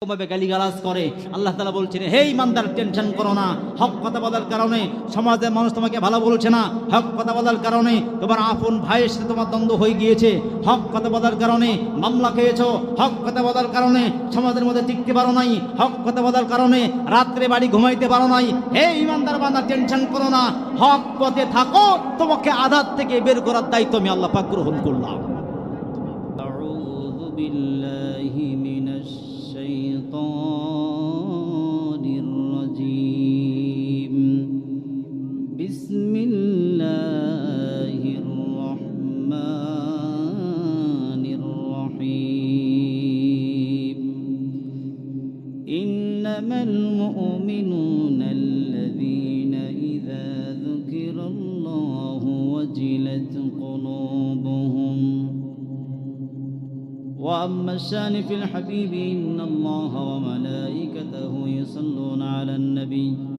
ভাবে গালিগালাজ করে। আল্লাহ তাআলা বলছেন, হে ইমানদার, টেনশন করো না। হক কথা বলার কারণে সমাজের মানুষ তোমাকে ভালো বলছে না। হক কথা বলার কারণে তোমার আপন ভাইয়ের সাথে তোমার দ্বন্দ্ব হয়ে গিয়েছে। হক কথা বলার কারণে মামলা খেয়েছো। হক কথা বলার কারণে সমাজের মধ্যে টিকতে পারো নাই। হক কথা বলার কারণে রাত্রে বাড়ি ঘুমাইতে পারো নাই। হে ইমানদার বান্দা, টেনশন করো না। হক পথে থাকো, তোমাকে আঘাত থেকে বের করার দায়িত্ব আমি আল্লাহ পাক গ্রহণ করলাম। আউযু বিল্লাহি মিনাশ শাইতানির রাজীম। বিসমিল্লাহির রহমানির রহিম। ইন্নামাল মুমিনুনা আল্লাযীনা ইযা যুকিরাল্লাহু ওয়াজিলাত কুলুবুহুম وأما الشان في الحبيب إن الله وملائكته يصلون على النبي